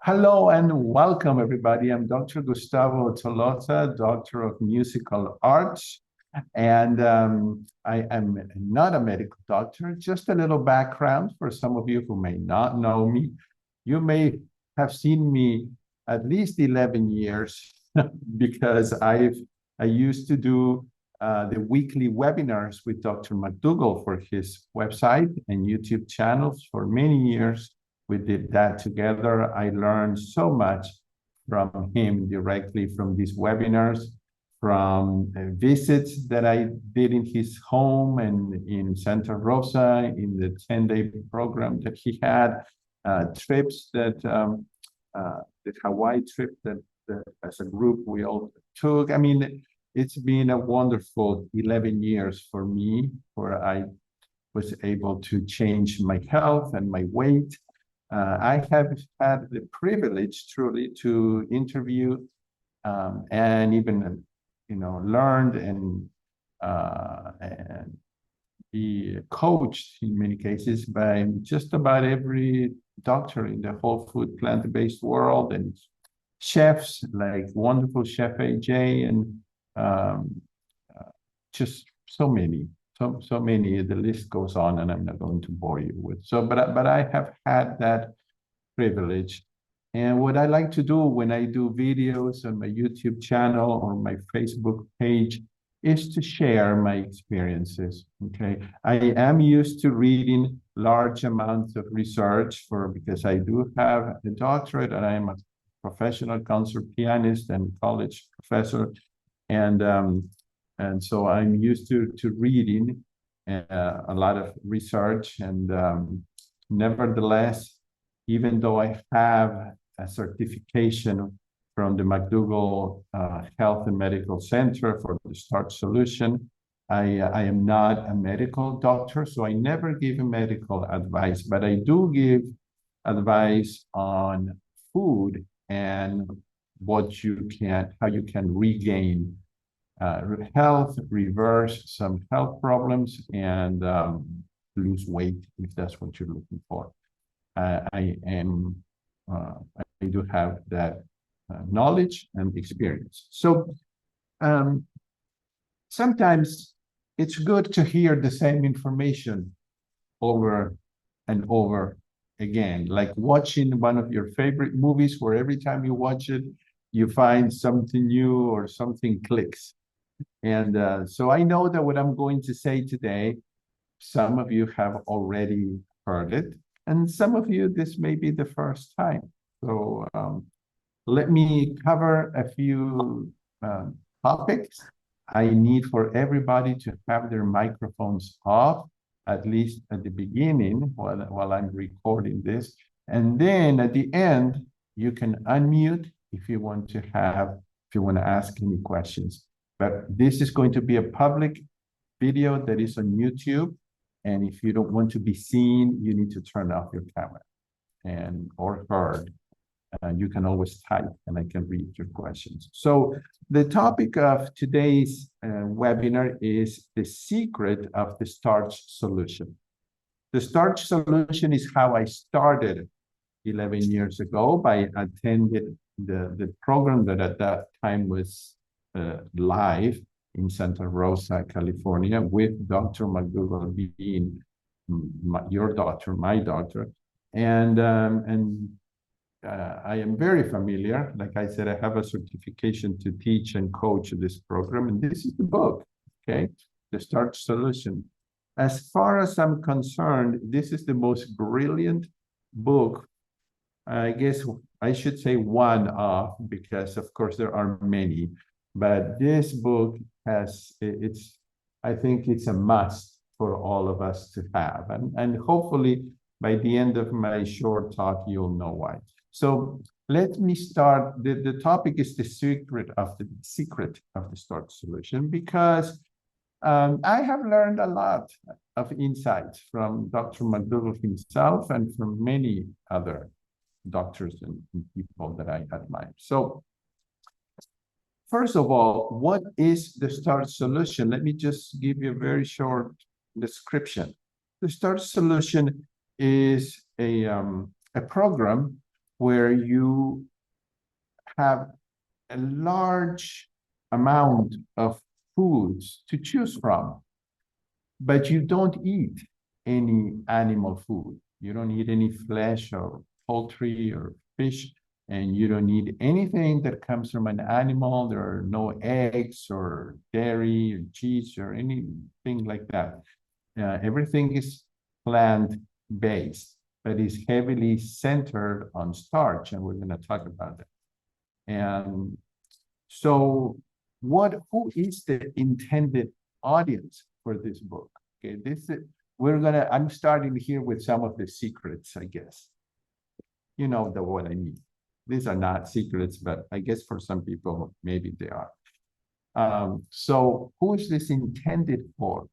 Hello and welcome, everybody. I'm Dr. Gustavo Tolosa, Doctor of Musical Arts, and I am not a medical doctor. Just a little background for some of you who may not know me. You may have seen me at least 11 years because I used to do the weekly webinars with Dr. McDougall for his website and YouTube channels for many years. We did that together. I learned so much from him directly from these webinars, from visits that I did in his home and in Santa Rosa, in the 10-day program that he had, trips that, the Hawaii trip that as a group we all took. I mean, it's been a wonderful 11 years for me, where I was able to change my health and my weight. I have had the privilege truly to interview and even, learned and be coached in many cases by just about every doctor in the whole food plant-based world, and chefs like wonderful Chef AJ and just so many. So many, the list goes on, and I'm not going to bore you with. But I have had that privilege. And what I like to do when I do videos on my YouTube channel or my Facebook page is to share my experiences, okay? I am used to reading large amounts of research because I do have a doctorate and I am a professional concert pianist and college professor. And so I'm used to reading a lot of research. And nevertheless, even though I have a certification from the McDougall Health and Medical Center for the Starch Solution, I am not a medical doctor, so I never give medical advice, but I do give advice on food and how you can regain health, reverse some health problems, and lose weight if that's what you're looking for. I do have that knowledge and experience. So sometimes it's good to hear the same information over and over again, like watching one of your favorite movies where every time you watch it, you find something new or something clicks. And so I know that what I'm going to say today, some of you have already heard it, and some of you, this may be the first time. So let me cover a few topics. I need for everybody to have their microphones off, at least at the beginning while I'm recording this. And then at the end, you can unmute if you want to ask any questions. But this is going to be a public video that is on YouTube. And if you don't want to be seen, you need to turn off your camera or heard. You can always type and I can read your questions. So the topic of today's webinar is the secret of the starch solution. The starch solution is how I started 11 years ago by attending the program that at that time was live in Santa Rosa, California, with Dr. McDougall being your doctor, my doctor. And I am very familiar. Like I said, I have a certification to teach and coach this program. And this is the book, okay? The Starch Solution. As far as I'm concerned, this is the most brilliant book. I guess I should say one of, because of course there are many. But this book I think it's a must for all of us to have. And hopefully by the end of my short talk, you'll know why. So let me start. The topic is the secret of the starch solution, because I have learned a lot of insights from Dr. McDougall himself and from many other doctors and people that I admire. So first of all, what is the starch solution? Let me just give you a very short description. The starch solution is a program where you have a large amount of foods to choose from, but you don't eat any animal food. You don't eat any flesh or poultry or fish, and you don't eat anything that comes from an animal. There are no eggs or dairy or cheese or anything like that. Everything is plant-based, but is heavily centered on starch, and we're going to talk about that. And so, who is the intended audience for this book? Okay, I'm starting here with some of the secrets, I guess. You know what I mean. These are not secrets, but I guess for some people, maybe they are. So who is this intended for?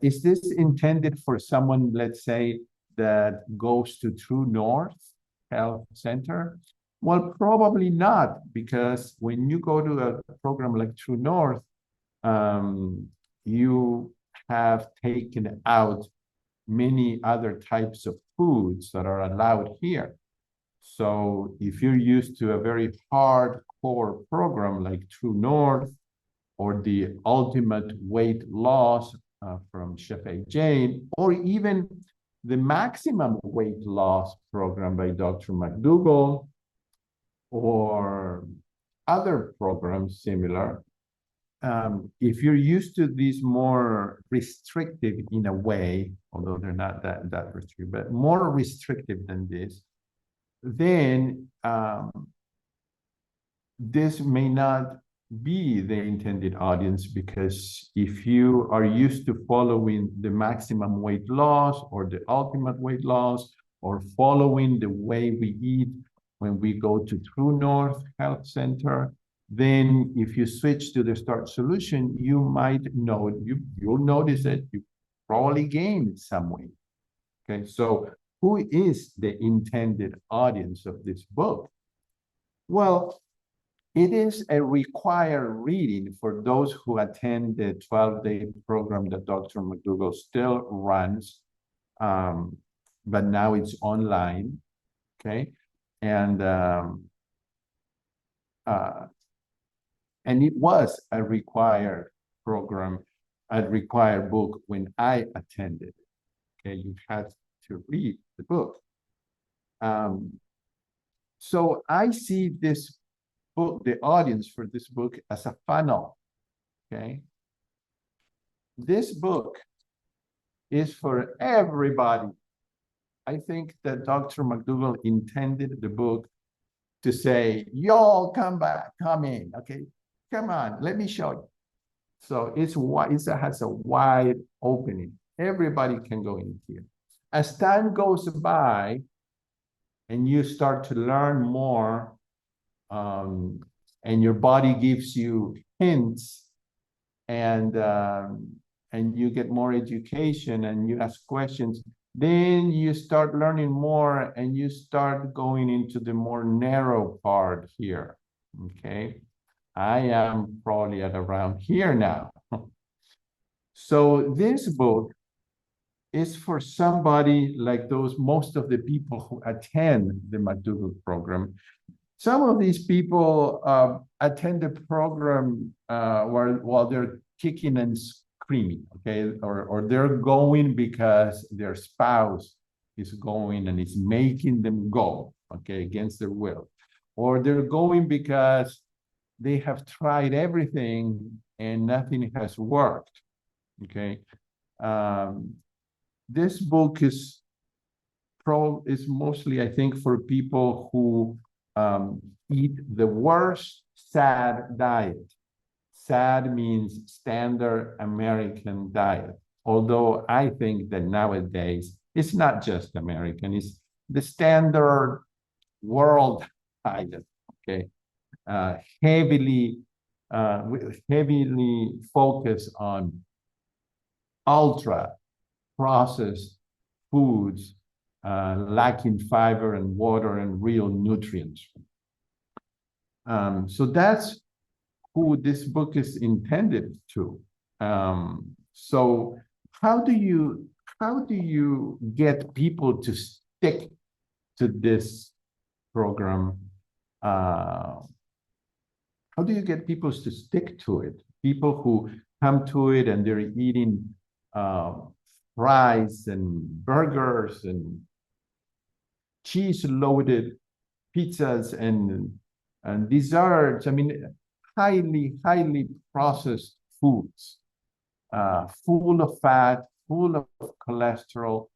Is this intended for someone, let's say, that goes to True North Health Center? Well, probably not, because when you go to a program like True North, you have taken out many other types of foods that are allowed here. So if you're used to a very hardcore program like True North or the Ultimate Weight Loss from Chef AJ, or even the Maximum Weight Loss program by Dr. McDougall, or other programs similar, if you're used to these more restrictive in a way, although they're not that restrictive, but more restrictive than this, then this may not be the intended audience, because if you are used to following the maximum weight loss or the ultimate weight loss, or following the way we eat when we go to True North Health Center, then if you switch to the Starch Solution, you might know, you'll notice that you probably gain some weight. Okay, so who is the intended audience of this book? Well, it is a required reading for those who attend the 12-day program that Dr. McDougall still runs, but now it's online, okay? And it was a required program, a required book when I attended, okay? You had to read the book. So I see this book, the audience for this book, as a funnel, okay? This book is for everybody. I think that Dr. McDougall intended the book to say, y'all come back, come in, okay? Come on, let me show you. So it has a wide opening. Everybody can go in here. As time goes by and you start to learn more, and your body gives you hints, and you get more education and you ask questions, then you start learning more and you start going into the more narrow part here, okay? I am probably at around here now. So this book is for somebody like most of the people who attend the McDougall program. Some of these people attend the program while they're kicking and screaming, okay? Or they're going because their spouse is going and is making them go, okay, against their will. Or they're going because they have tried everything and nothing has worked, okay? This book is mostly, I think, for people who eat the worst SAD diet. SAD means Standard American Diet. Although I think that nowadays it's not just American, it's the standard world diet, okay? Heavily focused on ultra processed foods, lacking fiber and water and real nutrients. So that's who this book is intended to. So how do you get people to stick to this program, how do you get people to stick to it? People who come to it and they're eating fries and burgers and cheese-loaded pizzas and desserts. I mean, highly processed foods, full of fat, full of cholesterol,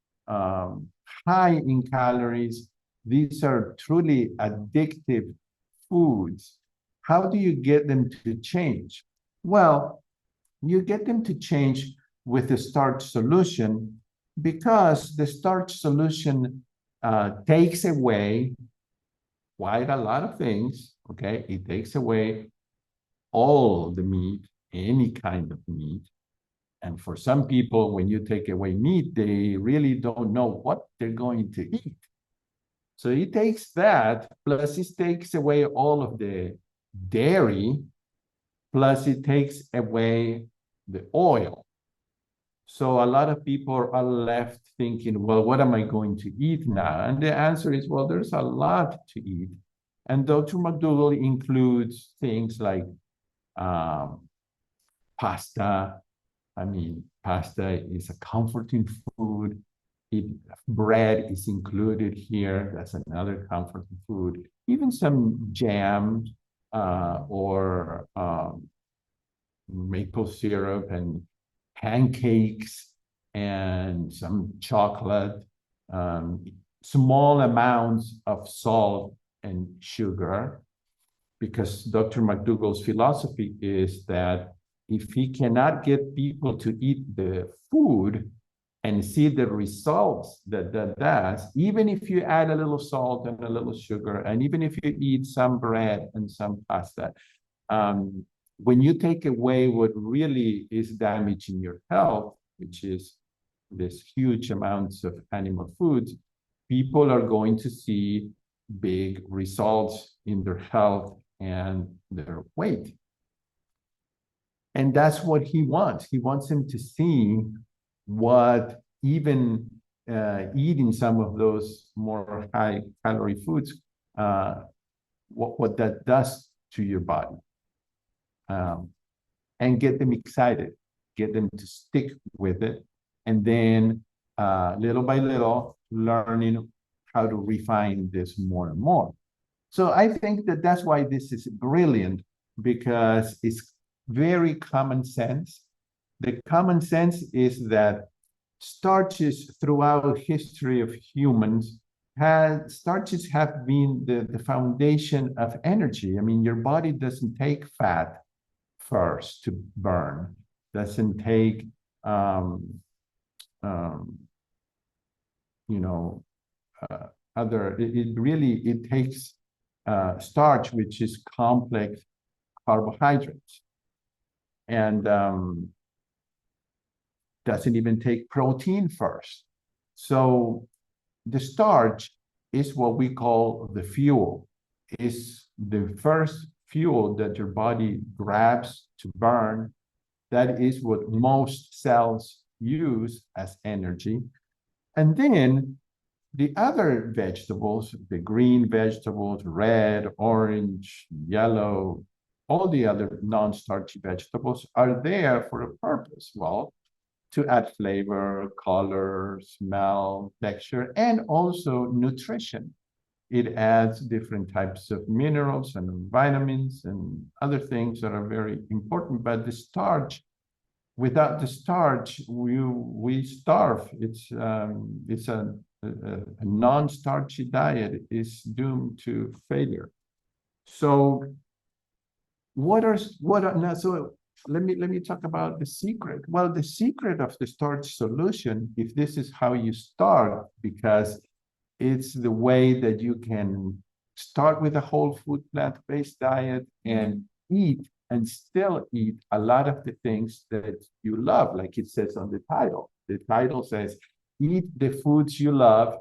high in calories. These are truly addictive foods. How do you get them to change? Well, you get them to change with the starch solution because the starch solution takes away quite a lot of things, okay? It takes away all the meat, any kind of meat. And for some people, when you take away meat, they really don't know what they're going to eat. So it takes that, plus it takes away all of the dairy, plus it takes away the oil. So a lot of people are left thinking, well, what am I going to eat now? And the answer is, well, there's a lot to eat. And Dr. McDougall includes things like pasta. I mean, pasta is a comforting food. Bread is included here. That's another comforting food. Even some jam or maple syrup and pancakes and some chocolate, small amounts of salt and sugar, because Dr. McDougall's philosophy is that if he cannot get people to eat the food and see the results that does, even if you add a little salt and a little sugar, and even if you eat some bread and some pasta, when you take away what really is damaging your health, which is this huge amounts of animal foods, people are going to see big results in their health and their weight. And that's what he wants. He wants them to see what even eating some of those more high calorie foods, what that does to your body. And get them excited, get them to stick with it. And then little by little, learning how to refine this more and more. So I think that that's why this is brilliant, because it's very common sense. The common sense is that starches throughout history of humans, starches have been the foundation of energy. I mean, your body doesn't take fat first to burn, doesn't take it takes starch, which is complex carbohydrates, and doesn't even take protein first. So the starch is what we call the fuel, is the first fuel that your body grabs to burn. That is what most cells use as energy. And then the other vegetables, the green vegetables, red, orange, yellow, all the other non-starchy vegetables are there for a purpose. Well, to add flavor, color, smell, texture, and also nutrition. It adds different types of minerals and vitamins and other things that are very important. But the starch, without the starch, we starve. It's a non-starchy diet is doomed to failure. So so let me talk about the secret. Well, the secret of the starch solution, if this is how you start, because it's the way that you can start with a whole food plant-based diet and eat and still eat a lot of the things that you love, like it says on the title. The title says, eat the foods you love,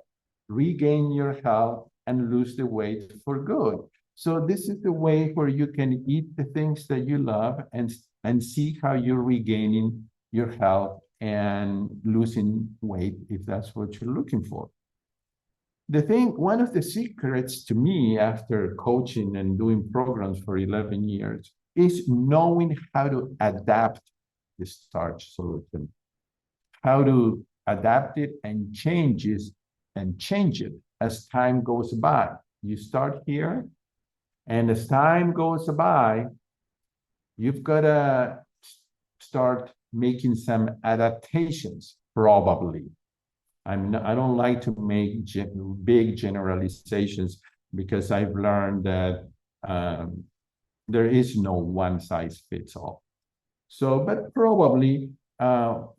regain your health, and lose the weight for good. So this is the way where you can eat the things that you love and see how you're regaining your health and losing weight if that's what you're looking for. one of the secrets to me after coaching and doing programs for 11 years is knowing how to adapt the starch solution, how to adapt it and change it as time goes by. You start here, and as time goes by, you've got to start making some adaptations, probably. I don't like to make big generalizations because I've learned that there is no one size fits all. So, but probably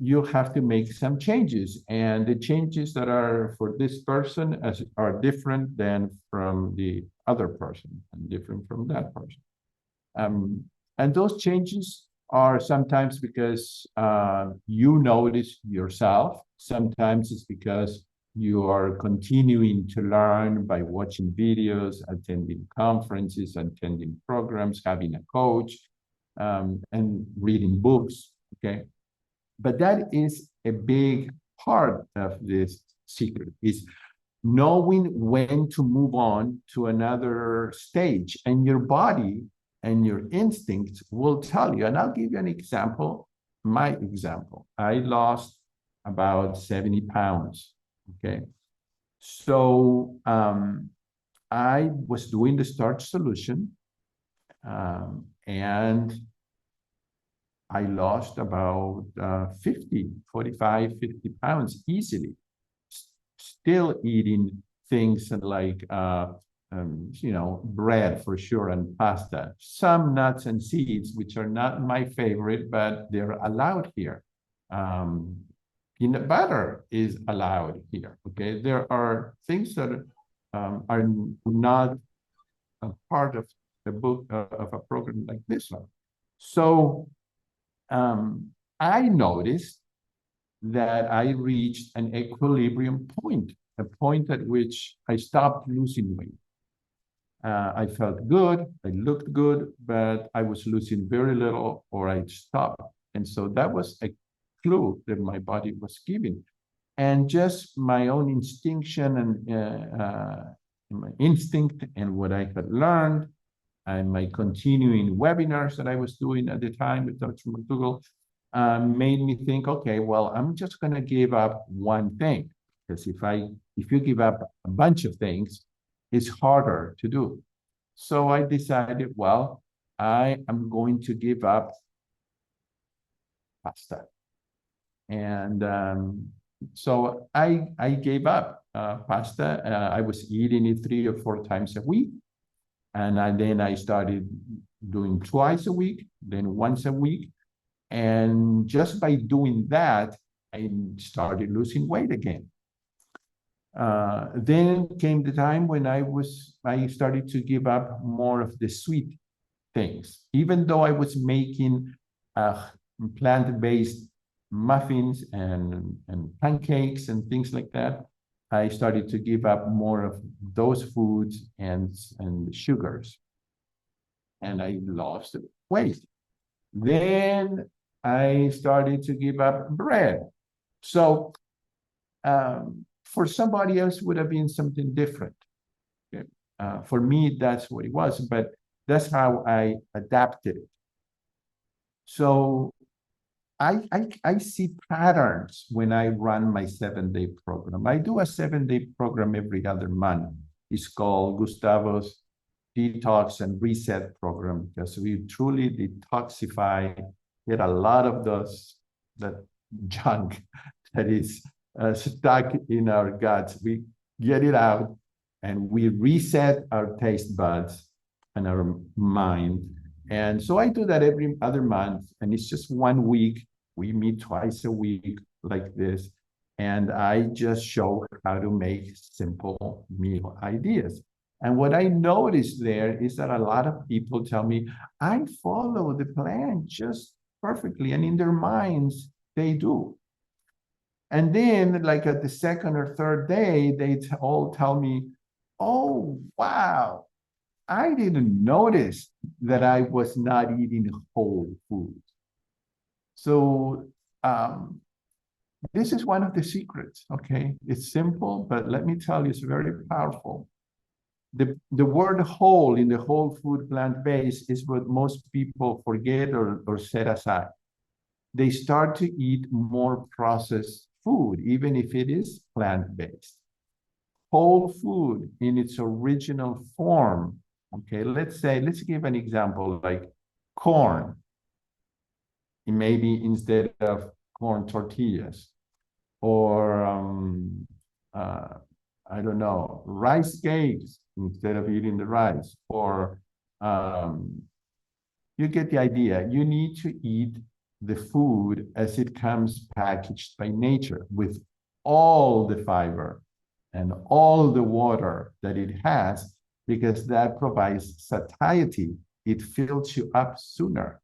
you have to make some changes, and the changes that are for this person are different than from the other person and different from that person. And those changes are sometimes because you notice yourself. Sometimes it's because you are continuing to learn by watching videos, attending conferences, attending programs, having a coach, and reading books, okay? But that is a big part of this secret, is knowing when to move on to another stage. And your body and your instincts will tell you. And I'll give you an example, my example. I lost about 70 pounds, okay? So I was doing the Starch Solution, and I lost about 45, 50 pounds easily. Still eating things like, bread for sure and pasta. Some nuts and seeds, which are not my favorite, but they're allowed here. Peanut butter is allowed here, okay? There are things that are not a part of the book of a program like this one. So I noticed that I reached an equilibrium point, a point at which I stopped losing weight. I felt good, I looked good, but I was losing very little, or I stopped. And so that was a clue that my body was giving. And just my own instinction and my instinct and what I had learned, and my continuing webinars that I was doing at the time with Dr. McDougall, made me think, okay, well, I'm just going to give up one thing, because if you give up a bunch of things, it's harder to do. So I decided, well, I am going to give up pasta. And so I gave up pasta. I was eating it 3 or 4 times a week. And then I started doing twice a week, then once a week. And just by doing that, I started losing weight again. Then came the time when I started to give up more of the sweet things. Even though I was making plant-based muffins and pancakes and things like that, I started to give up more of those foods and sugars. And I lost weight. Then I started to give up bread. So for somebody else would have been something different. Okay? For me, that's what it was, but that's how I adapted it. So I see patterns when I run my 7-day program. I do a 7-day program every other month. It's called Gustavo's Detox and Reset Program, because we truly detoxify, get a lot of that junk that is stuck in our guts. We get it out and we reset our taste buds and our mind. And so I do that every other month, and it's just 1 week. We meet twice a week like this, and I just show how to make simple meal ideas. And what I noticed there is that a lot of people tell me, I follow the plan just perfectly, and in their minds, they do. And then, like at the 2nd or 3rd day, they all tell me, oh, wow, I didn't notice that I was not eating whole food. So This is one of the secrets, okay? It's simple, but let me tell you, it's very powerful. The word whole in the whole food plant-based is what most people forget or set aside. They start to eat more processed food, even if it is plant-based. Whole food in its original form, okay? Let's give an example like corn. Maybe instead of corn tortillas, or I don't know, rice cakes instead of eating the rice, or you get the idea. You need to eat the food as it comes packaged by nature with all the fiber and all the water that it has, because that provides satiety. It fills you up sooner.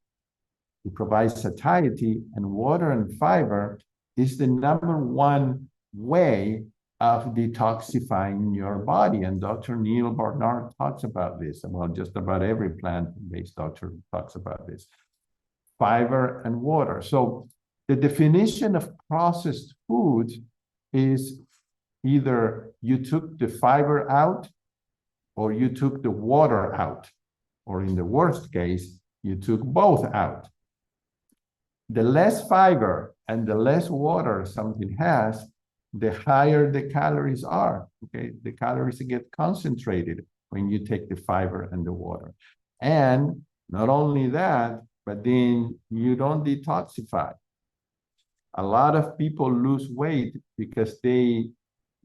It provides satiety, and water and fiber is the #1 way of detoxifying your body. And Dr. Neil Barnard talks about this. Well, just about every plant-based doctor talks about this. Fiber and water. So the definition of processed food is either you took the fiber out or you took the water out, or in the worst case, you took both out. The less fiber and the less water something has, the higher the calories are, okay? The calories get concentrated when you take the fiber and the water. And not only that, but then you don't detoxify. A lot of people lose weight because they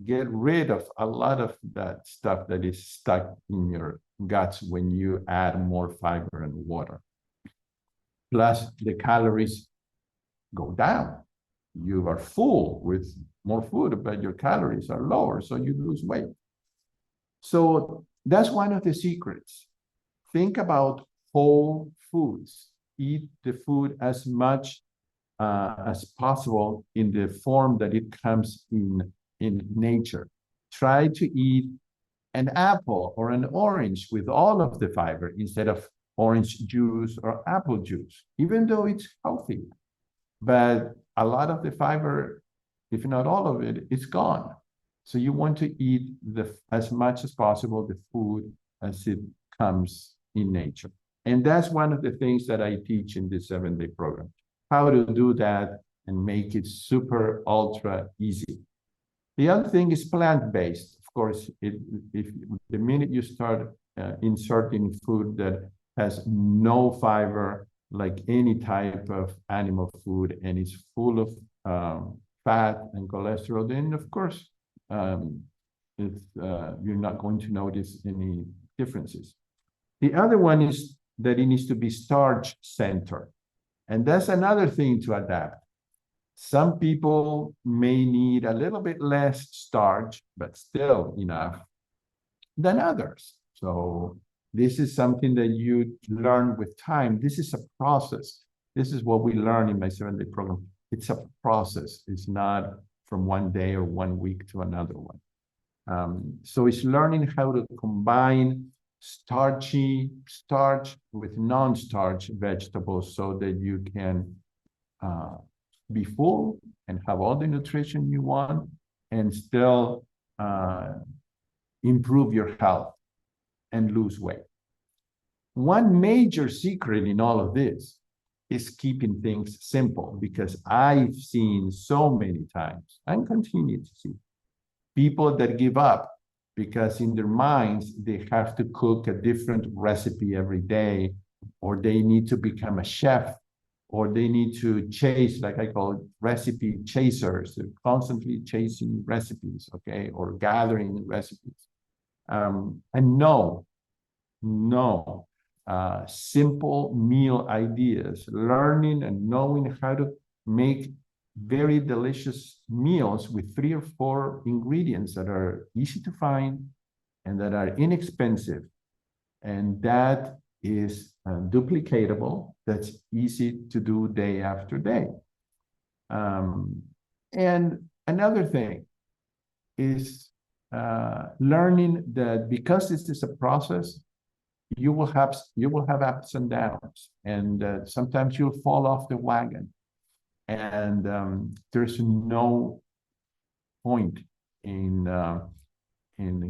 get rid of a lot of that stuff that is stuck in your guts when you add more fiber and water. Plus, the calories go down. You are full with more food, but your calories are lower, so you lose weight. So that's one of the secrets. Think about whole foods. Eat the food as much as possible in the form that it comes in nature. Try to eat an apple or an orange with all of the fiber instead of orange juice or apple juice, even though it's healthy. But a lot of the fiber, if not all of it, is gone. So you want to eat as much as possible the food as it comes in nature. And that's one of the things that I teach in this 7-day program, how to do that and make it super, ultra easy. The other thing is plant-based. Of course, if the minute you start inserting food that has no fiber, like any type of animal food, and it's full of fat and cholesterol, then of course, you're not going to notice any differences. The other one is that it needs to be starch-centered. And that's another thing to adapt. Some people may need a little bit less starch, but still enough than others. So this is something that you learn with time. This is a process. This is what we learn in my 7-day program. It's a process. It's not from one day or 1 week to another one. So it's learning how to combine starch with non-starch vegetables so that you can be full and have all the nutrition you want and still improve your health and lose weight. One major secret in all of this is keeping things simple, because I've seen so many times and continue to see people that give up because in their minds they have to cook a different recipe every day, or they need to become a chef, or they need to chase, like I call it, recipe chasers. They're constantly chasing recipes, okay, or gathering recipes. And no, simple meal ideas, learning and knowing how to make very delicious meals with 3 or 4 ingredients that are easy to find and that are inexpensive, and that is duplicatable, that's easy to do day after day. And another thing is learning that because this is a process, you will have ups and downs, and sometimes you'll fall off the wagon. And there's no point in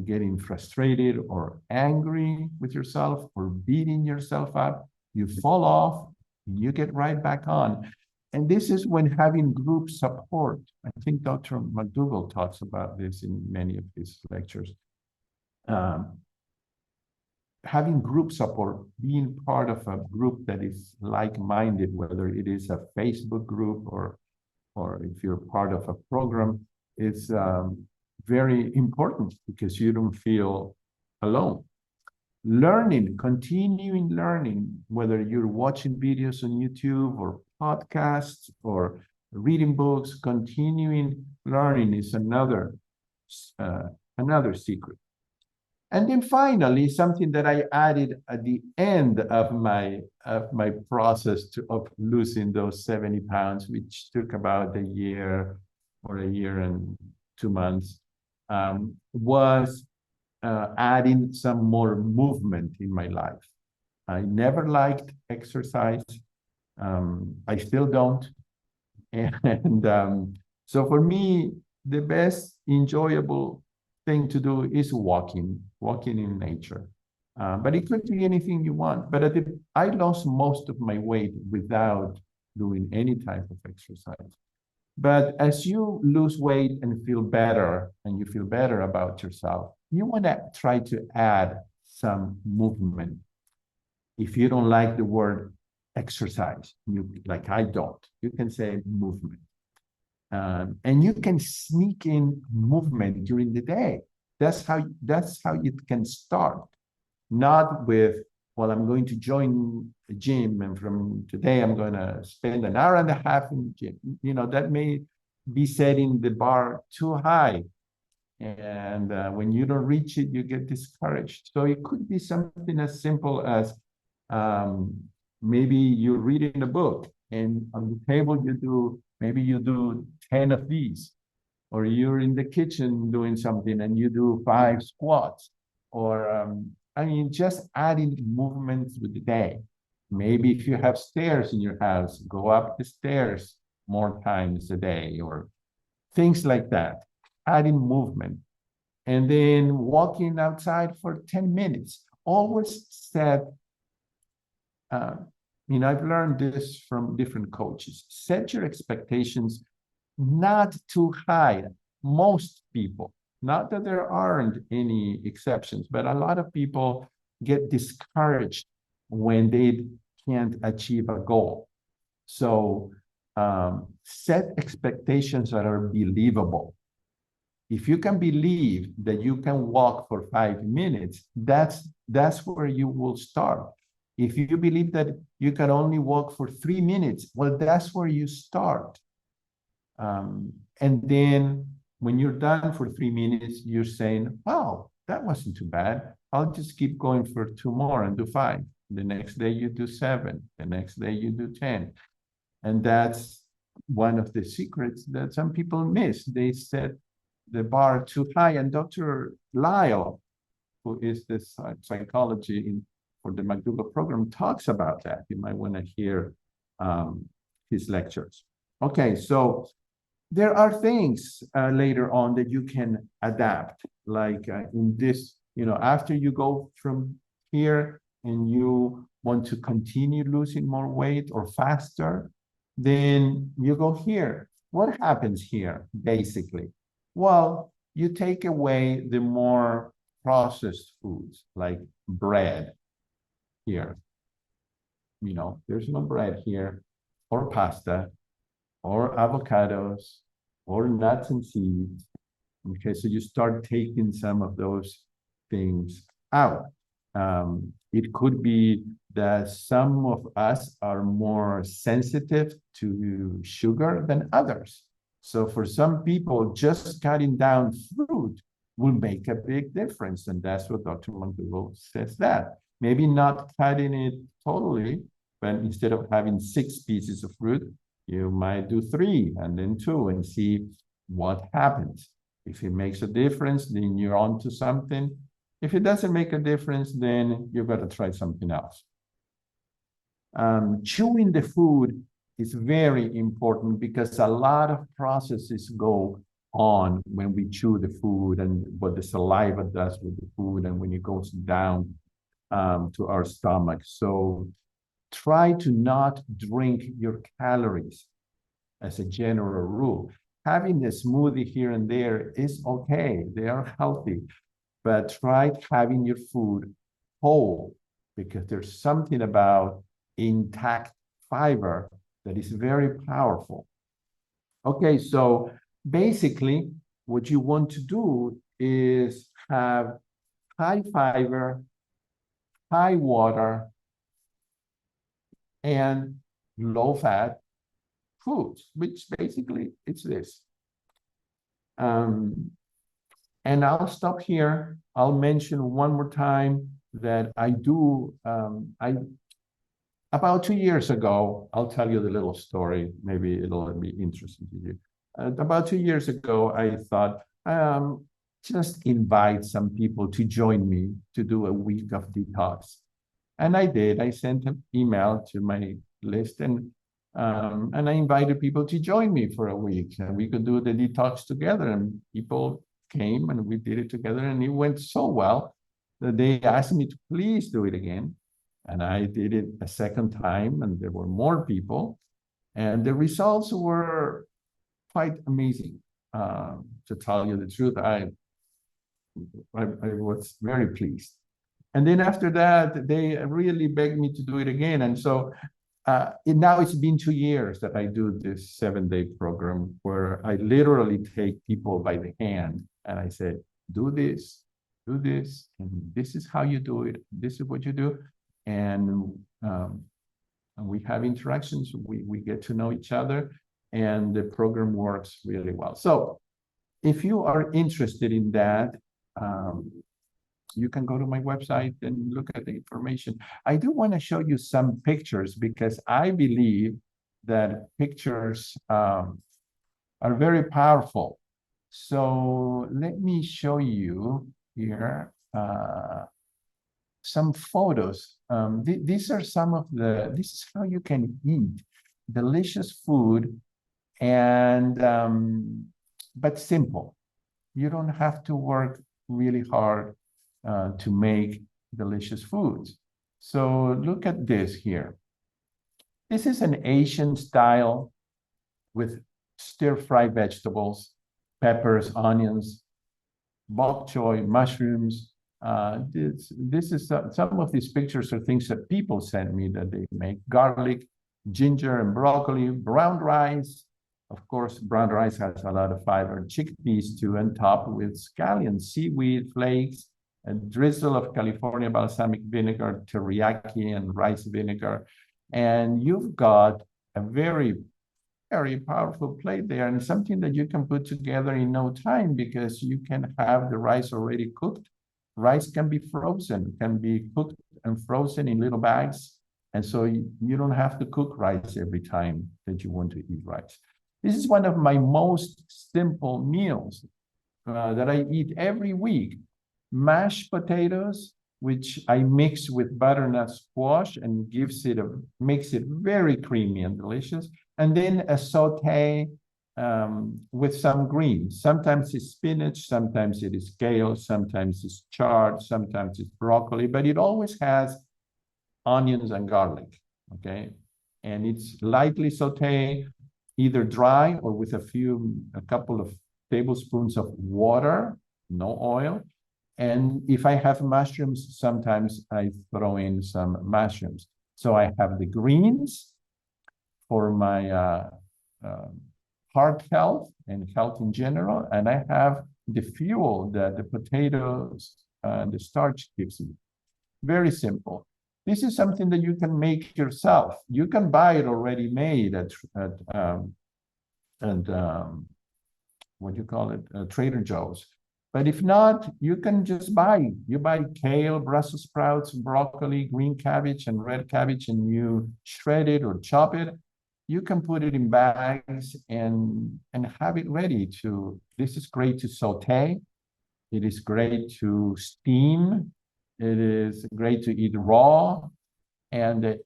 getting frustrated or angry with yourself or beating yourself up. You fall off, you get right back on. And this is when having group support. I think Dr. McDougall talks about this in many of his lectures. Having group support, being part of a group that is like-minded, whether it is a Facebook group or if you're part of a program, is very important because you don't feel alone. Learning, continuing learning, whether you're watching videos on YouTube or podcasts or reading books, continuing learning is another secret. And then finally, something that I added at the end of my process of losing those 70 pounds, which took about a year or a year and 2 months, was adding some more movement in my life. I never liked exercise. I still don't. And so for me, the best enjoyable thing to do is walking in nature. But it could be anything you want. But I lost most of my weight without doing any type of exercise. But as you lose weight and feel better, and you feel better about yourself, you want to try to add some movement. If you don't like the word exercise, like I don't, you can say movement. And you can sneak in movement during the day. That's how it can start. Not with, well, I'm going to join a gym, and from today I'm going to spend an hour and a half in the gym. You know, that may be setting the bar too high. And when you don't reach it, you get discouraged. So it could be something as simple as maybe you're reading a book, and on the table maybe you do 10 of these, or you're in the kitchen doing something and you do 5 squats, or I mean, just adding movement through the day. Maybe if you have stairs in your house, go up the stairs more times a day, or things like that. Adding movement. And then walking outside for 10 minutes. Always set, I've learned this from different coaches. Set your expectations not too high. Most people, not that there aren't any exceptions, but a lot of people get discouraged when they can't achieve a goal. So set expectations that are believable. If you can believe that you can walk for 5 minutes, that's where you will start. If you believe that you can only walk for 3 minutes, well, that's where you start. And then when you're done for 3 minutes, you're saying, wow, that wasn't too bad. I'll just keep going for 2 more and do 5. The next day you do 7. The next day you do 10. And that's one of the secrets that some people miss. They set the bar too high. And Dr. Lyle, who is the psychology for the McDougall program, talks about that. You might want to hear his lectures. Okay, so there are things later on that you can adapt, like in this, after you go from here and you want to continue losing more weight or faster, then you go here. What happens here, basically? Well, you take away the more processed foods, like bread here. There's no bread here, or pasta, or avocados, or nuts and seeds. Okay, so you start taking some of those things out. It could be that some of us are more sensitive to sugar than others. So for some people, just cutting down fruit will make a big difference. And that's what Dr. McDougall says that. Maybe not cutting it totally, but instead of having 6 pieces of fruit, you might do 3 and then 2 and see what happens. If it makes a difference, then you're on to something. If it doesn't make a difference, then you've got to try something else. Chewing the food is very important because a lot of processes go on when we chew the food and what the saliva does with the food and when it goes down to our stomach. So try to not drink your calories as a general rule. Having a smoothie here and there is okay. They are healthy, but try having your food whole because there's something about intact fiber that is very powerful. Okay, so basically what you want to do is have high fiber, high water, and low fat foods, which basically it's this. And I'll stop here. I'll mention one more time that I do, about 2 years ago, I'll tell you the little story. Maybe it'll be interesting to you. About 2 years ago, I thought, just invite some people to join me to do a week of detox. And I did. I sent an email to my list and I invited people to join me for a week. And we could do the detox together. And people came and we did it together. And it went so well that they asked me to please do it again. And I did it a second time, and there were more people. And the results were quite amazing. To tell you the truth, I was very pleased. And then after that, they really begged me to do it again. And so now it's been 2 years that I do this 7-day program where I literally take people by the hand and I said, do this, and this is how you do it. This is what you do. And we have interactions, we get to know each other, and the program works really well. So if you are interested in that, you can go to my website and look at the information. I do want to show you some pictures because I believe that pictures are very powerful. So let me show you here some photos. These are some of this is how you can eat delicious food and but simple. You don't have to work really hard to make delicious foods. So look at this here. This is an Asian style with stir-fried vegetables, peppers, onions, bok choy, mushrooms. This is some of these pictures are things that people send me that they make. Garlic, ginger, and broccoli, brown rice. Of course, brown rice has a lot of fiber. Chickpeas too, and topped with scallion, seaweed flakes, a drizzle of California balsamic vinegar, teriyaki, and rice vinegar. And you've got a very, very powerful plate there and something that you can put together in no time because you can have the rice already cooked. Rice can be frozen, can be cooked and frozen in little bags. And so you don't have to cook rice every time that you want to eat rice. This is one of my most simple meals that I eat every week. Mashed potatoes, which I mix with butternut squash and makes it very creamy and delicious. And then a saute with some greens. Sometimes it's spinach, sometimes it is kale, sometimes it's chard, sometimes it's broccoli, but it always has onions and garlic, okay? And it's lightly sauteed, either dry or with a couple of tablespoons of water, no oil. And if I have mushrooms, sometimes I throw in some mushrooms. So I have the greens for my heart health and health in general, and I have the fuel that the potatoes and the starch gives me. Very simple. This is something that you can make yourself. You can buy it already made at what do you call it? Trader Joe's. But if not, you can just buy kale, Brussels sprouts, broccoli, green cabbage, and red cabbage, and you shred it or chop it. You can put it in bags and have it ready to. This is great to saute. It is great to steam. It is great to eat raw. And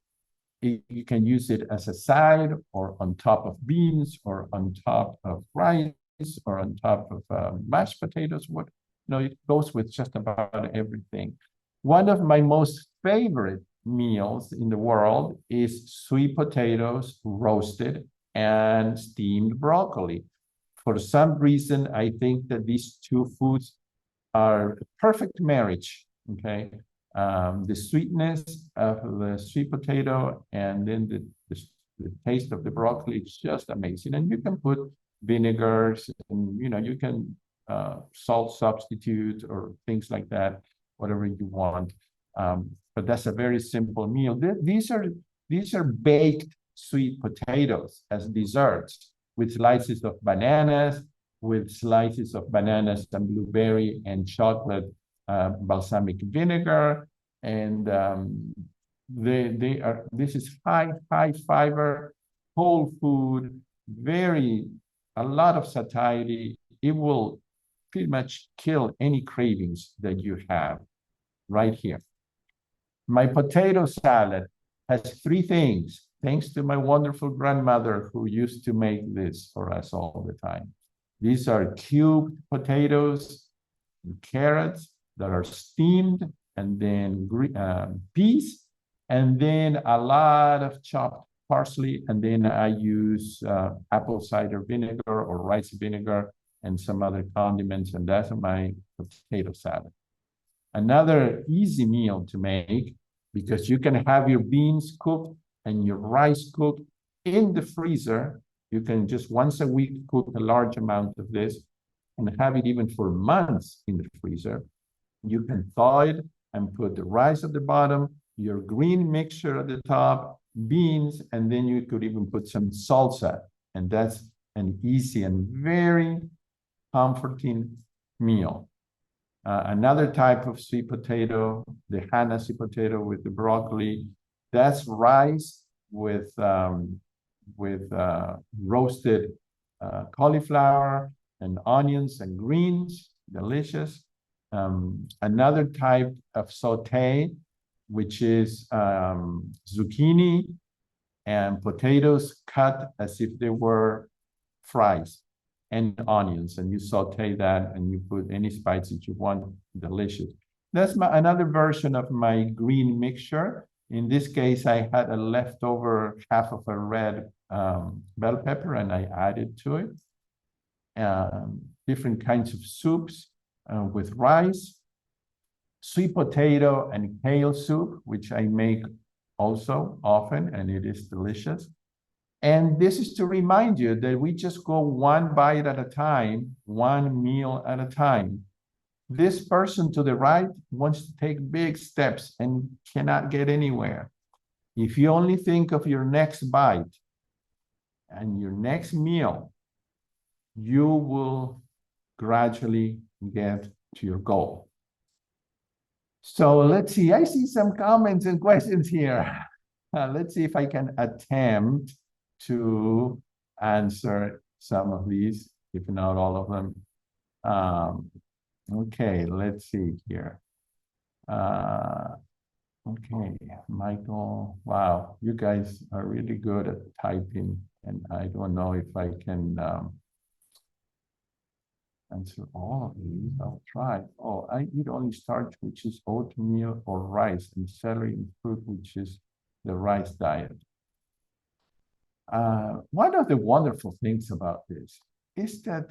you can use it as a side or on top of beans or on top of rice or on top of mashed potatoes. It goes with just about everything. One of my most favorite meals in the world is sweet potatoes roasted and steamed broccoli. For some reason, I think that these two foods are a perfect marriage, okay? The sweetness of the sweet potato and then the taste of the broccoli is just amazing. And you can put vinegars and, you can salt substitute or things like that, whatever you want. But that's a very simple meal. These are baked sweet potatoes as desserts with slices of bananas, and blueberry and chocolate balsamic vinegar. And this is high fiber, whole food, a lot of satiety. It will pretty much kill any cravings that you have right here. My potato salad has three things, thanks to my wonderful grandmother who used to make this for us all the time. These are cubed potatoes and carrots that are steamed, and then peas, and then a lot of chopped parsley, and then I use apple cider vinegar or rice vinegar and some other condiments, and that's my potato salad. Another easy meal to make, because you can have your beans cooked and your rice cooked in the freezer. You can just once a week cook a large amount of this and have it even for months in the freezer. You can thaw it and put the rice at the bottom, your green mixture at the top, beans, and then you could even put some salsa. And that's an easy and very comforting meal. Another type of sweet potato, the Hana sweet potato with the broccoli, that's rice with roasted cauliflower and onions and greens, delicious. Another type of saute, which is zucchini and potatoes cut as if they were fries and onions, and you saute that and you put any spices you want, delicious. That's another version of my green mixture. In this case, I had a leftover half of a red bell pepper and I added to it. Different kinds of soups with rice, sweet potato and kale soup, which I make also often, and it is delicious. And this is to remind you that we just go one bite at a time, one meal at a time. This person to the right wants to take big steps and cannot get anywhere. If you only think of your next bite and your next meal, you will gradually get to your goal. So let's see, I see some comments and questions here. Let's see if I can attempt to answer some of these, if not all of them. Okay, let's see here. Okay, Michael, wow, you guys are really good at typing, and I don't know if I can answer all of these. I'll try. Oh, I eat only starch, which is oatmeal or rice, and celery and fruit, which is the rice diet. One of the wonderful things about this is that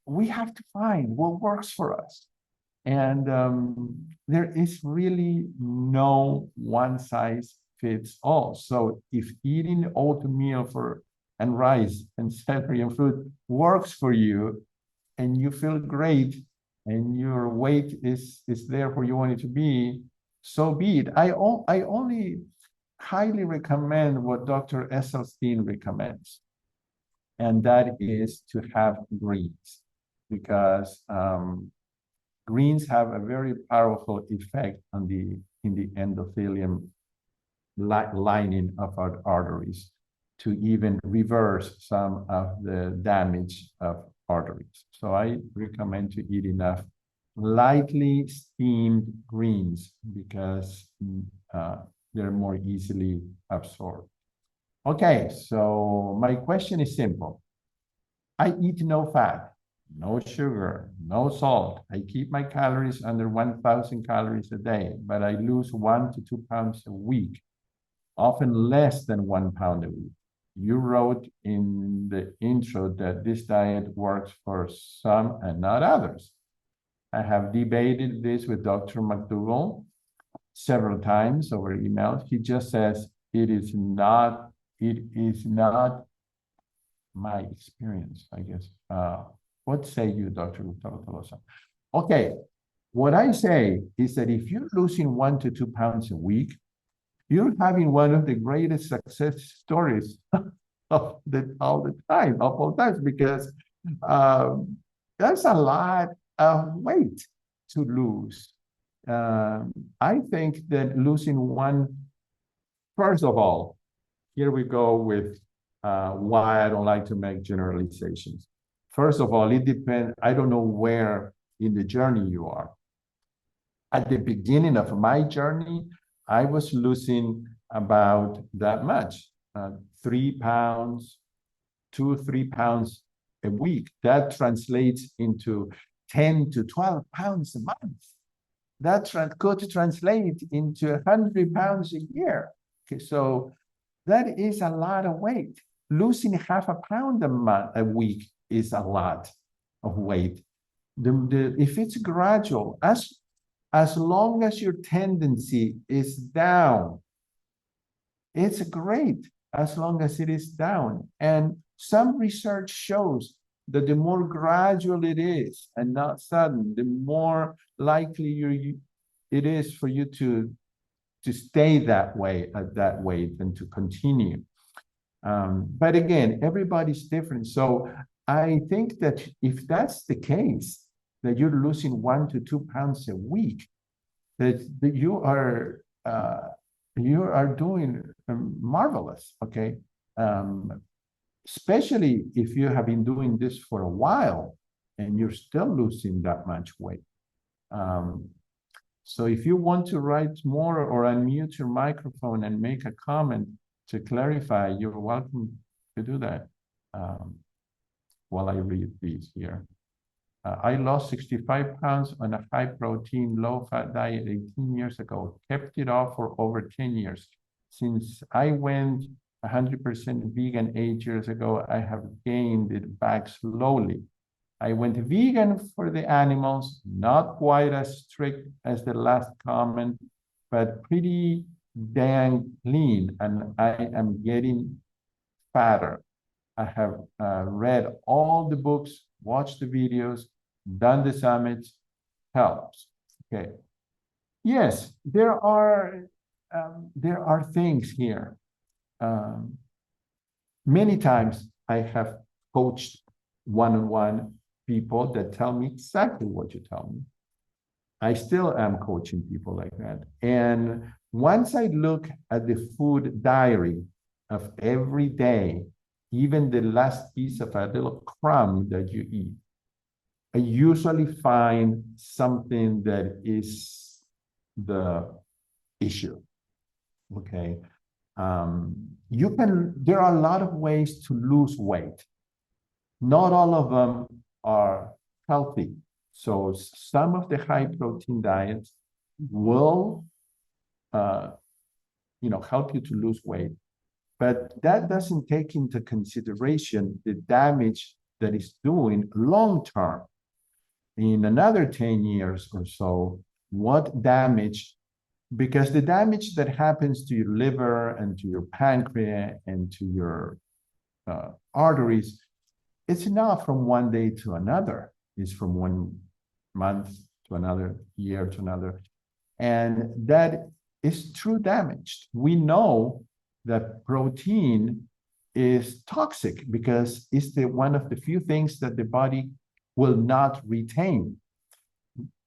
we have to find what works for us. And there is really no one size fits all. So if eating oatmeal and rice and celery and fruit works for you and you feel great and your weight is there where you want it to be, so be it. I only highly recommend what Dr. Esselstyn recommends, and that is to have greens, because greens have a very powerful effect on in the endothelium lining of our arteries to even reverse some of the damage of arteries. So I recommend to eat enough lightly steamed greens because they're more easily absorbed. Okay, so my question is simple. I eat no fat, no sugar, no salt. I keep my calories under 1,000 calories a day, but I lose 1 to 2 pounds a week, often less than 1 pound a week. You wrote in the intro that this diet works for some and not others. I have debated this with Dr. McDougall several times over email. He just says it is not my experience, I guess. What say you, Dr. Gustavo Tolosa? Okay, what I say is that if you're losing 1 to 2 pounds a week, you're having one of the greatest success stories of all times, because that's a lot of weight to lose. I think that losing first of all, here we go with why I don't like to make generalizations. First of all, it depends. I don't know where in the journey you are. At the beginning of my journey, I was losing about that much, 3 pounds, 3 pounds a week. That translates into 10 to 12 pounds a month. That could translate into 100 pounds a year. Okay, so that is a lot of weight. Losing half a pound a week is a lot of weight. If it's gradual, as long as your tendency is down, it's great as long as it is down. And some research shows that the more gradual it is and not sudden, the more likely it is for you to stay that way at that weight and to continue. But again, everybody's different. So I think that if that's the case, that you're losing 1 to 2 pounds a week, that you are doing marvelous. Okay, especially if you have been doing this for a while and you're still losing that much weight. So if you want to write more or unmute your microphone and make a comment to clarify, you're welcome to do that while I read these here. I lost 65 pounds on a high-protein, low-fat diet 18 years ago, kept it off for over 10 years. Since I went 100% vegan 8 years ago, I have gained it back slowly. I went vegan for the animals, not quite as strict as the last comment, but pretty dang clean, and I am getting fatter. I have read all the books, watched the videos, done the summits, helps. Okay. Yes, there are things here. Many times I have coached one-on-one people that tell me exactly what you tell me. I still am coaching people like that. And once I look at the food diary of every day, even the last piece of a little crumb that you eat, I usually find something that is the issue. Okay. There are a lot of ways to lose weight. Not all of them are healthy. So some of the high protein diets will, help you to lose weight, but that doesn't take into consideration the damage that it's doing long term. In another 10 years or so, what damage, because the damage that happens to your liver and to your pancreas and to your arteries, it's not from one day to another. It's from 1 month to another, year to another. And that is true damage. We know that protein is toxic because it's one of the few things that the body will not retain.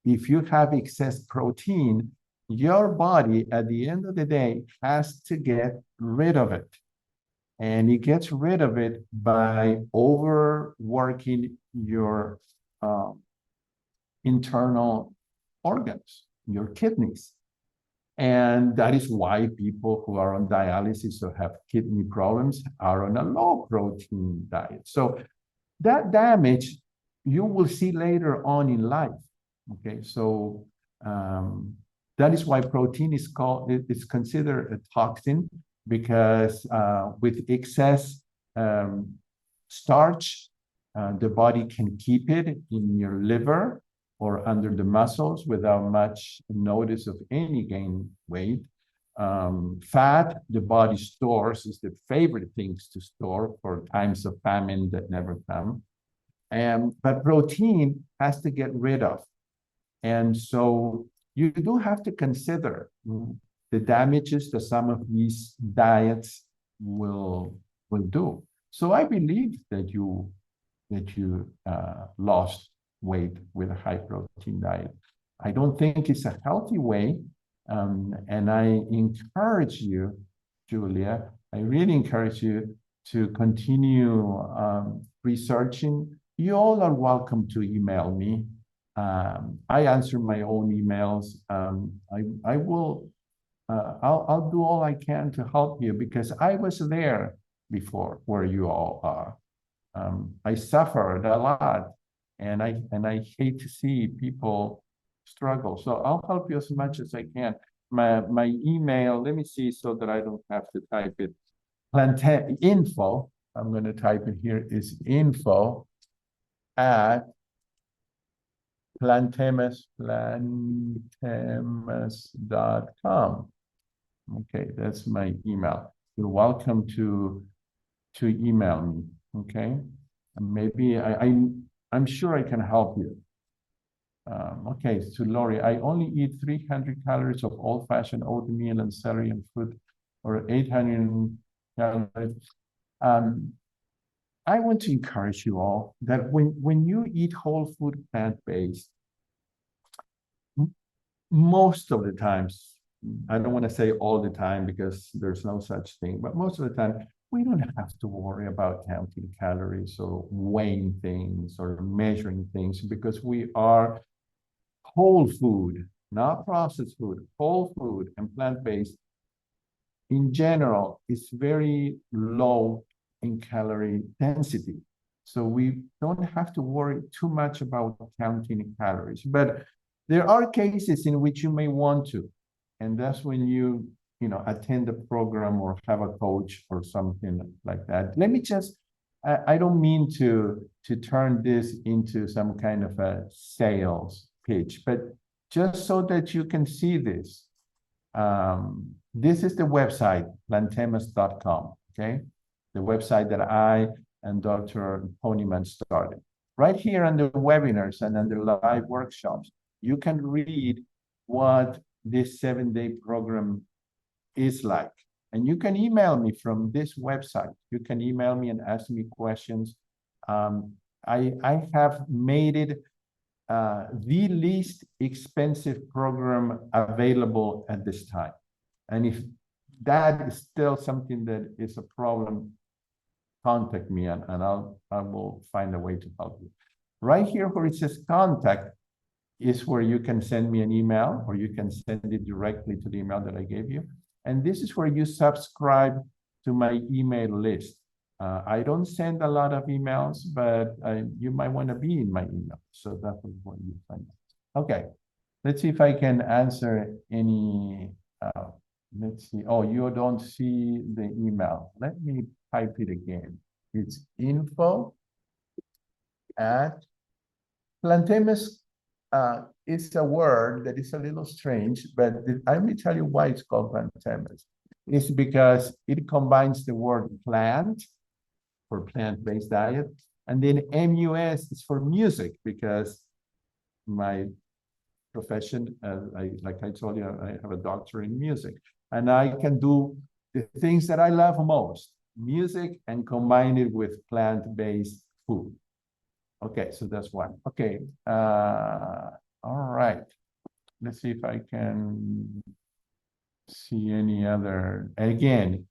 If you have excess protein, your body at the end of the day has to get rid of it. And it gets rid of it by overworking your internal organs, your kidneys. And that is why people who are on dialysis or have kidney problems are on a low protein diet. So that damage you will see later on in life. Okay, so that is why protein is considered a toxin, because with excess starch, the body can keep it in your liver or under the muscles without much notice of any gain weight. Fat, the body stores, is the favorite things to store for times of famine that never come. But protein has to get rid of. And so you do have to consider the damages that some of these diets will do. So I believe that you lost weight with a high protein diet. I don't think it's a healthy way. And I encourage you, Julia, I really encourage you to continue researching. You all are welcome to email me. I answer my own emails. I'll do all I can to help you, because I was there before where you all are. I suffered a lot, and I hate to see people struggle. So I'll help you as much as I can. My email, let me see so that I don't have to type it. Info, I'm going to type it here, is info at plantemus.com. Okay, that's my email. You're welcome to email me. Okay, and maybe I'm sure I can help you. Okay, so Lori, I only eat 300 calories of old-fashioned oatmeal and celery and fruit, or 800 calories. I want to encourage you all that when you eat whole food plant-based, most of the times, I don't want to say all the time because there's no such thing, but most of the time, we don't have to worry about counting calories or weighing things or measuring things, because we are whole food, not processed food. Whole food and plant-based in general is very low in calorie density. So we don't have to worry too much about counting calories. But there are cases in which you may want to, and that's when you attend a program or have a coach or something like that. Let me just, I don't mean to turn this into some kind of a sales pitch, but just so that you can see this. This is the website, plantemus.com, okay? The website that I and Dr. Ponyman started. Right here under webinars and under live workshops, you can read what this 7-day program is like. And you can email me from this website. You can email me and ask me questions. I have made it the least expensive program available at this time. And if that is still something that is a problem, contact me and I will find a way to help you. Right here where it says contact is where you can send me an email, or you can send it directly to the email that I gave you. And this is where you subscribe to my email list. I don't send a lot of emails, but you might want to be in my email. So that's what you find out. Okay, let's see if I can answer any, let's see. Oh, you don't see the email. Let me type it again. It's info at Plantemus. It's a word that is a little strange, but let me tell you why it's called Plantemus. It's because it combines the word plant for plant-based diet, and then MUS is for music, because my profession, like I told you, I have a doctorate in music, and I can do the things that I love most, music, and combine it with plant-based food. Okay, so that's one. Okay, all right. Let's see if I can see any other. Again,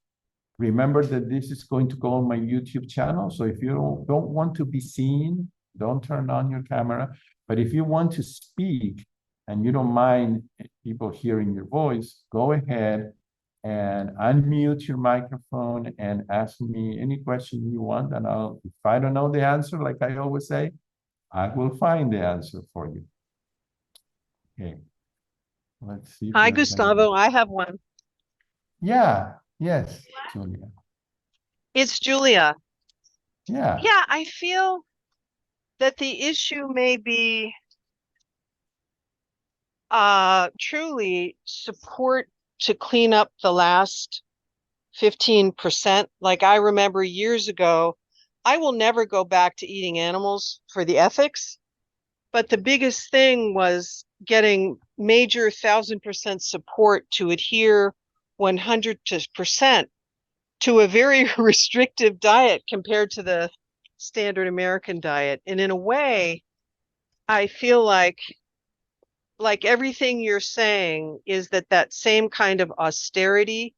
remember that this is going to go on my YouTube channel. So if you don't want to be seen, don't turn on your camera. But if you want to speak and you don't mind people hearing your voice, go ahead and unmute your microphone and ask me any question you want. And if I don't know the answer, like I always say, I will find the answer for you. Okay. Let's see. Hi, Gustavo. I have one. Yeah. Yes, Julia. It's Julia. Yeah. Yeah, I feel that the issue may be truly support to clean up the last 15%. Like I remember years ago, I will never go back to eating animals for the ethics, but the biggest thing was getting major 1,000% support to adhere 100% to a very restrictive diet compared to the standard American diet. And in a way, I feel like everything you're saying is that same kind of austerity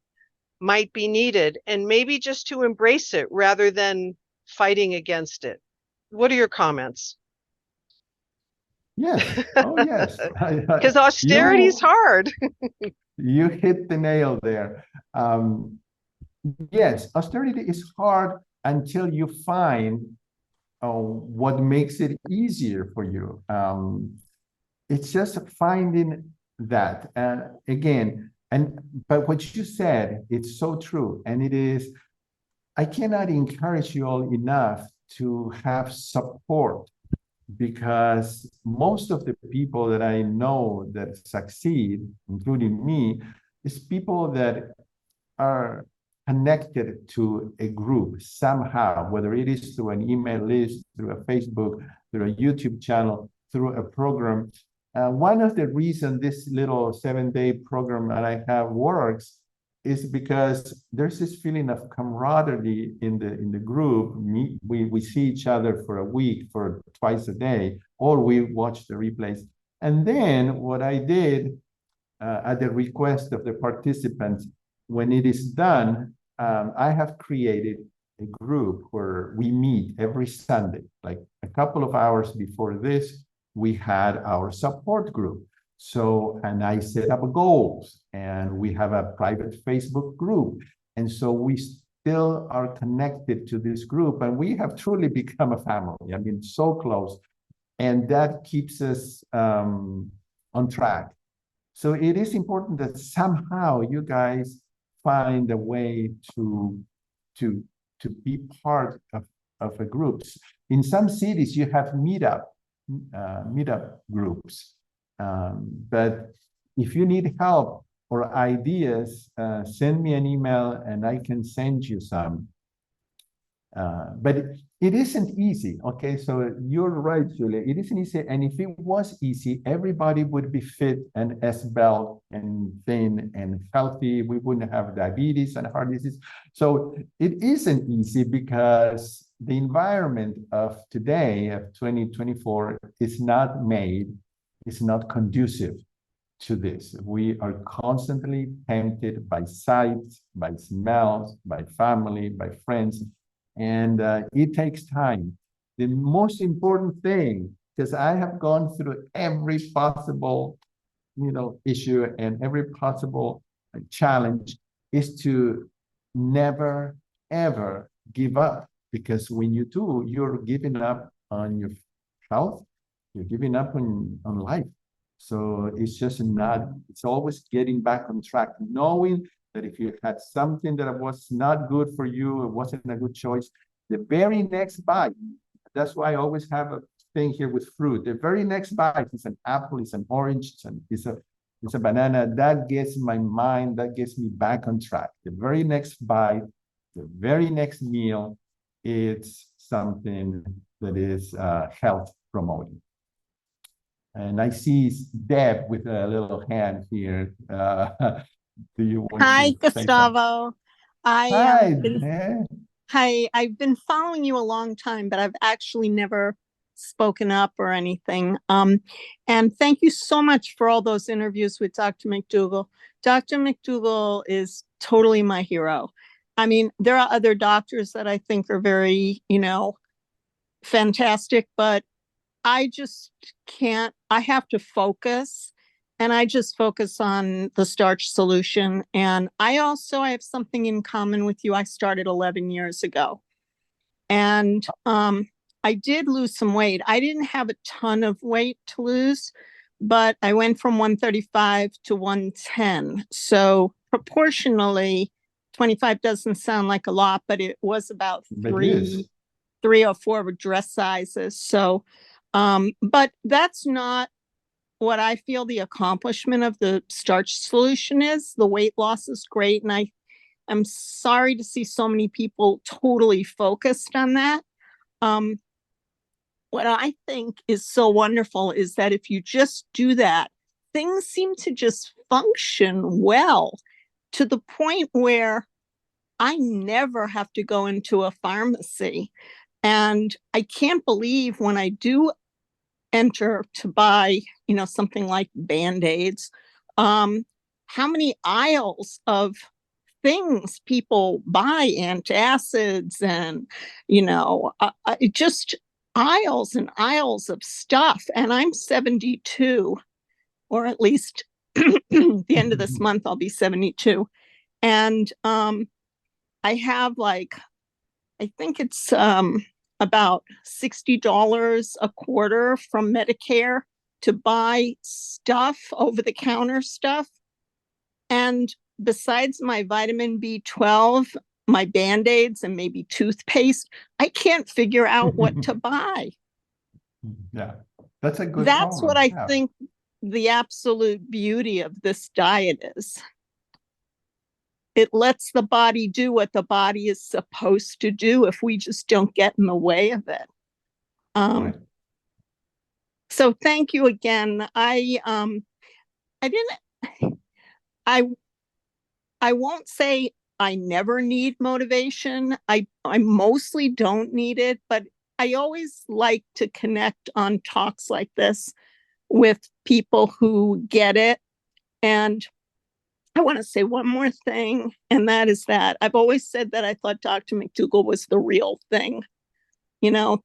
might be needed, and maybe just to embrace it rather than fighting against it. What are your comments? Yes. Oh, yes. Because austerity is hard. You hit the nail there. Yes, austerity is hard until you find what makes it easier for you. It's just finding that. Again, but what you said, it's so true. And it is, I cannot encourage you all enough to have support, because most of the people that I know that succeed, including me, is people that are connected to a group somehow, whether it is through an email list, through a Facebook, through a YouTube channel, through a program. One of the reasons this little 7-day program that I have works is because there's this feeling of camaraderie in the group. We see each other for a week, for twice a day, or we watch the replays. And then what I did at the request of the participants, when it is done, I have created a group where we meet every Sunday. Like a couple of hours before this, we had our support group. So, and I set up goals, and we have a private Facebook group. And so we still are connected to this group, and we have truly become a family. I mean, so close. And that keeps us on track. So it is important that somehow you guys find a way to be part of a group. In some cities, you have meetup groups. But if you need help or ideas, send me an email and I can send you some. But it isn't easy, okay? So you're right, Julia. It isn't easy. And if it was easy, everybody would be fit and svelte and thin and healthy. We wouldn't have diabetes and heart disease. So it isn't easy because the environment of today, of 2024, is not conducive to this. We are constantly tempted by sights, by smells, by family, by friends. And it takes time. The most important thing, because I have gone through every possible, issue and every possible challenge, is to never, ever give up. Because when you do, you're giving up on your health, you're giving up on life. So it's just it's always getting back on track, knowing that if you had something that was not good for you, it wasn't a good choice, the very next bite, that's why I always have a thing here with fruit. The very next bite is an apple, it's an orange, it's a banana. That gets my mind, that gets me back on track. The very next bite, the very next meal, it's something that is health promoting. And I see Deb with a little hand here. Do you want Hi, to say Gustavo. Hi, Hi, I've been following you a long time, but I've actually never spoken up or anything. And thank you so much for all those interviews with Dr. McDougall. Dr. McDougall is totally my hero. I mean, there are other doctors that I think are very, fantastic, but I just can't, I have to focus, and I just focus on the Starch Solution. And I have something in common with you. I started 11 years ago, and I did lose some weight. I didn't have a ton of weight to lose, but I went from 135 to 110. So proportionally, 25 doesn't sound like a lot, but it was about three or four dress sizes. So, but that's not what I feel the accomplishment of the Starch Solution is. The weight loss is great, and I'm sorry to see so many people totally focused on that. What I think is so wonderful is that if you just do that, things seem to just function well, to the point where I never have to go into a pharmacy. And I can't believe when I do enter to buy, something like Band-Aids, how many aisles of things people buy, antacids and, just aisles and aisles of stuff. And I'm 72, or at least the end of this month, I'll be 72. And I have I think it's about $60 a quarter from Medicare to buy stuff, over-the-counter stuff. And besides my vitamin B12, my Band-Aids, and maybe toothpaste, I can't figure out what to buy. Yeah, that's a good That's problem. what I think the absolute beauty of this diet is. It lets the body do what the body is supposed to do if we just don't get in the way of it. Right. So thank you again. I won't say I never need motivation. I mostly don't need it, but I always like to connect on talks like this with people who get it. And I want to say one more thing, and that is that I've always said that I thought Dr. McDougall was the real thing, that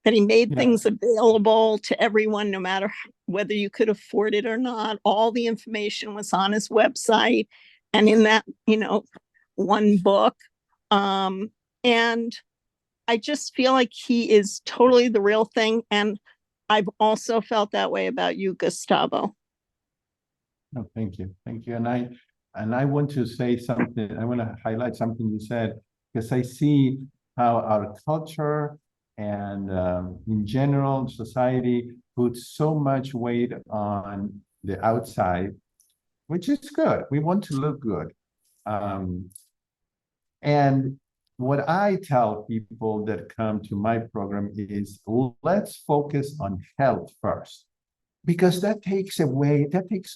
he made things available to everyone, no matter whether you could afford it or not. All the information was on his website and in that, one book. And I just feel like he is totally the real thing. And I've also felt that way about you, Gustavo. No, thank you. Thank you. And I want to say something. I want to highlight something you said, because I see how our culture and in general society puts so much weight on the outside, which is good. We want to look good. And what I tell people that come to my program is, let's focus on health first, because that takes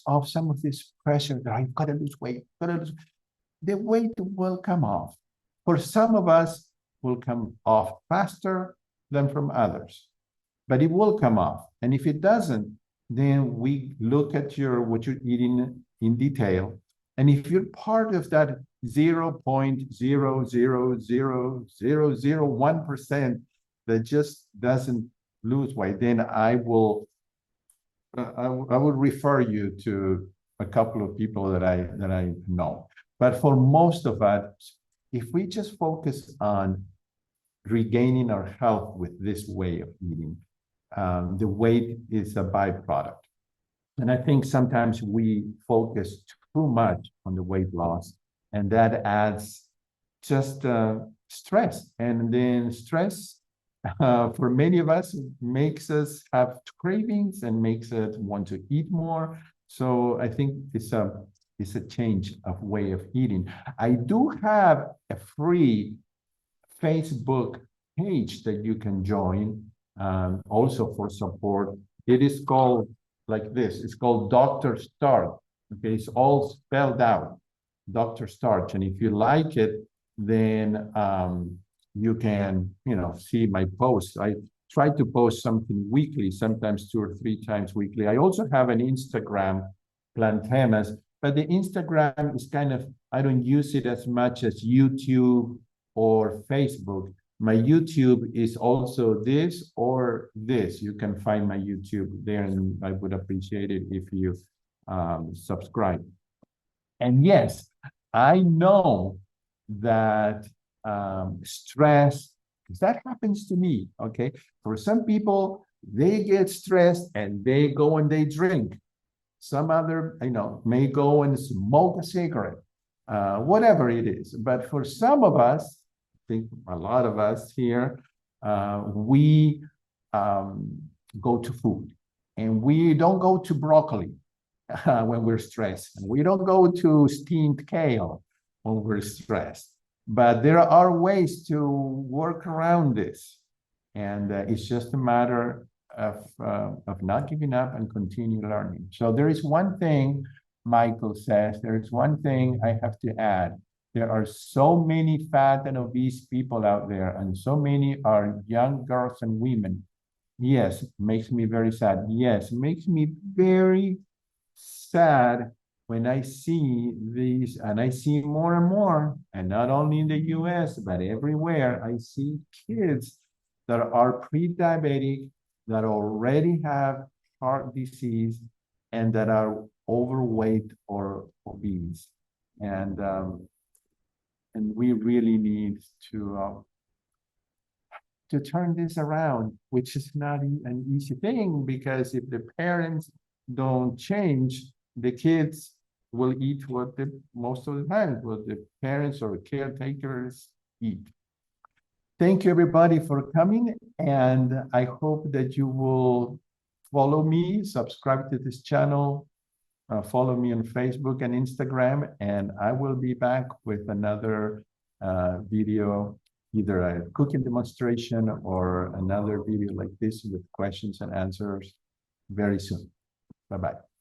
off some of this pressure that I've got to lose weight. The weight will come off. For some of us, will come off faster than from others, but it will come off. And if it doesn't, then we look at what you're eating in detail. And if you're part of that 0.0000001% that just doesn't lose weight, then I will refer you to a couple of people that I know. But for most of us, if we just focus on regaining our health with this way of eating, the weight is a byproduct. And I think sometimes we focus too much on the weight loss, and that adds just stress. And then stress, for many of us, makes us have cravings and makes us want to eat more. So I think it's a change of way of eating. I do have a free Facebook page that you can join, also for support. It is called like this. It's called Dr. Starch. Okay, it's all spelled out, Dr. Starch. And if you like it, then you can, see my posts. I try to post something weekly, sometimes 2 or 3 times weekly. I also have an Instagram, Plantemas, but the Instagram is kind of, I don't use it as much as YouTube or Facebook. My YouTube is also this or this. You can find my YouTube there, and I would appreciate it if you subscribe. And yes, I know that stress, because that happens to me, okay? For some people, they get stressed and they go and they drink. Some other, may go and smoke a cigarette, whatever it is. But for some of us, I think a lot of us here, we go to food, and we don't go to broccoli when we're stressed. We don't go to steamed kale when we're stressed. But there are ways to work around this. And it's just a matter of not giving up and continue learning. So there is one thing, Michael says, there is one thing I have to add. There are so many fat and obese people out there, and so many are young girls and women. Yes, it makes me very sad. Yes, it makes me very sad when I see these, and I see more and more, and not only in the US, but everywhere, I see kids that are pre-diabetic, that already have heart disease, and that are overweight or obese. And we really need to turn this around, which is not an easy thing, because if the parents don't change, the kids will eat what most of the time what the parents or caretakers eat. Thank you, everybody, for coming, and I hope that you will follow me, subscribe to this channel, follow me on Facebook and Instagram, and I will be back with another video, either a cooking demonstration or another video like this with questions and answers very soon. Bye-bye.